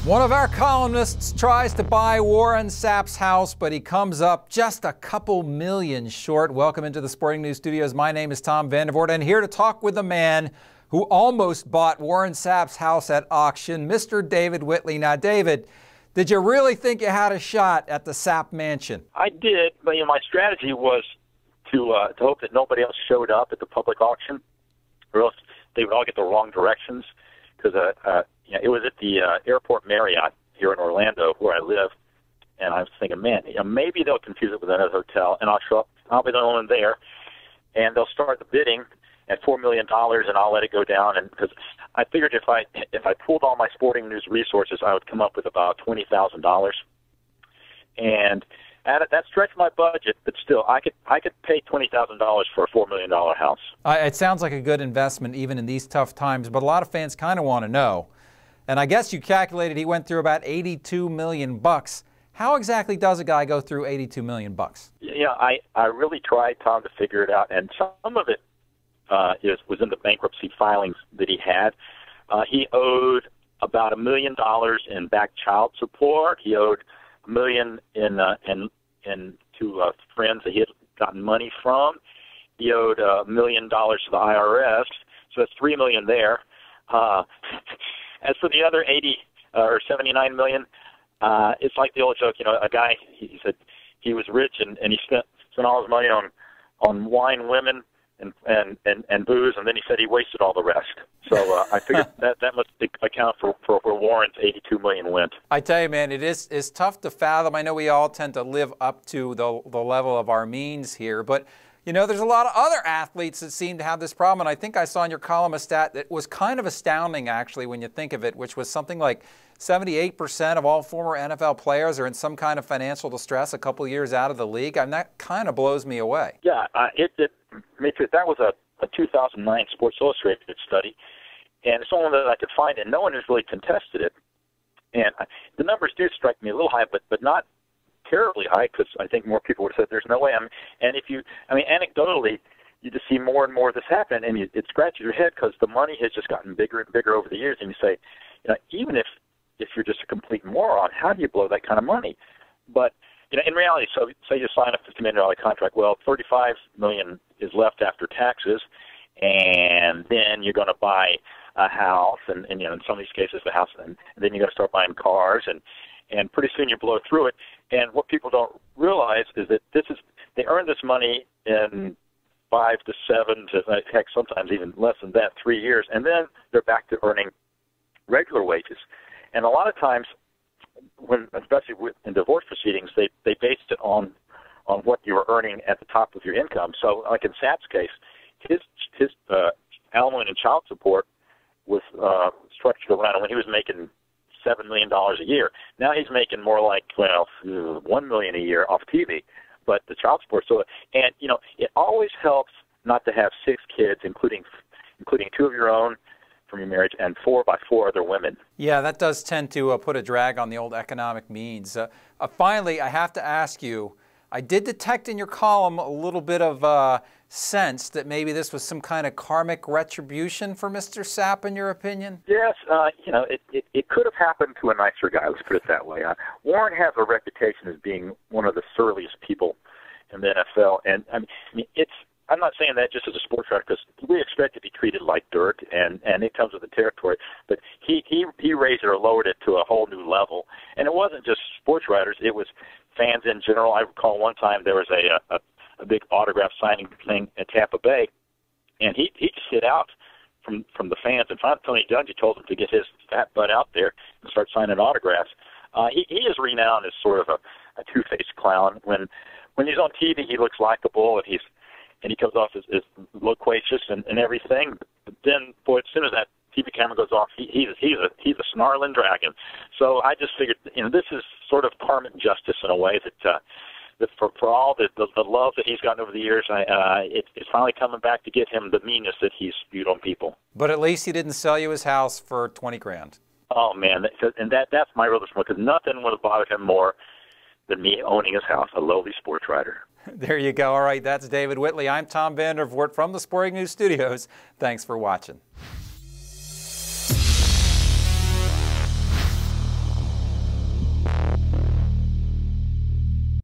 One of our columnists tries to buy Warren Sapp's house, but he comes up just a couple million short. Welcome into the Sporting News Studios. My name is Tom Vandervoort, and here to talk with the man who almost bought Warren Sapp's house at auction, Mr. David Whitley. Now, David, did you really think you had a shot at the Sapp mansion? I did, but my strategy was to hope that nobody else showed up at the public auction, or else they would all get the wrong directions, because it was at the Airport Marriott here in Orlando where I live, and I was thinking, man, maybe they'll confuse it with another hotel, and I'll show up. I'll be the only one there, and they'll start the bidding at $4 million, and I'll let it go down. And because I figured if I pulled all my Sporting News resources, I would come up with about $20,000, and that stretched my budget, but still, I could pay $20,000 for a $4 million house. It sounds like a good investment even in these tough times, but a lot of fans kind of want to know. And I guess you calculated he went through about $82 million. How exactly does a guy go through $82 million? Yeah, I really tried, Tom, to figure it out, and some of it was in the bankruptcy filings that he had. He owed about $1 million in back child support. He owed $1 million to friends that he had gotten money from. He owed $1 million to the IRS, so that's $3 million there. As for the other 80 or 79 million, it's like the old joke. A guy, he said he was rich and he spent all his money on wine, women, and booze, and then he said he wasted all the rest. So I figured that must account for where Warren's $82 million went. I tell you, man, it's tough to fathom. I know we all tend to live up to the level of our means here, but there's a lot of other athletes that seem to have this problem, and I think I saw in your column a stat that was kind of astounding, actually, when you think of it, which was something like 78% of all former NFL players are in some kind of financial distress a couple years out of the league. And that kind of blows me away. Yeah, that was a 2009 Sports Illustrated study, and it's only that I could find, and no one has really contested it. And the numbers do strike me a little high, but not terribly high, because I think more people would have said there's no way. Anecdotally, you just see more and more of this happen, and it scratches your head because the money has just gotten bigger and bigger over the years, and you say, even if you're just a complete moron, how do you blow that kind of money? But in reality, so say you sign a $50 million contract, well, $35 million is left after taxes, and then you're going to buy a house, and in some of these cases the house, and then you're going to start buying cars, and pretty soon you blow through it. And what people don't realize is that they earn this money in 5 to 7 to, heck, sometimes even less than that, 3 years, and then they're back to earning regular wages. And a lot of times, especially in divorce proceedings, they based it on what you were earning at the top of your income. So, like in Sapp's case, his alimony and child support was structured around when he was making $7 million a year. Now he's making more like $1 million a year off TV, but the child support. So, and it always helps not to have 6 kids, including 2 of your own from your marriage, and 4 by 4 other women. Yeah, that does tend to put a drag on the old economic means. Finally, I have to ask you, I did detect in your column a little bit of sense that maybe this was some kind of karmic retribution for Mr. Sapp, in your opinion? Yes, it could have happened to a nicer guy, let's put it that way. Warren has a reputation as being one of the surliest people in the NFL, and I'm not saying that just as a sports writer, because we expect to be treated like dirt, and it comes with the territory. But he raised it or lowered it to a whole new level. And it wasn't just sports writers; it was fans in general. I recall one time there was a big autograph signing thing in Tampa Bay, and he just hid out from the fans. And finally, Tony Dungy told him to get his fat butt out there and start signing autographs. He is renowned as sort of a two-faced clown. When he's on TV, he looks likable, and he comes off as loquacious and everything. But then, boy, as soon as that TV camera goes off, he's a snarling dragon. So I just figured, this is sort of karmic justice in a way that for all the love that he's gotten over the years, it's finally coming back to get him the meanness that he's spewed on people. But at least he didn't sell you his house for $20,000. Oh man, that's my real response, because nothing would have bothered him more than me owning his house, a lowly sports writer. There you go. All right, that's David Whitley. I'm Tom Vandervoort from the Sporting News Studios. Thanks for watching.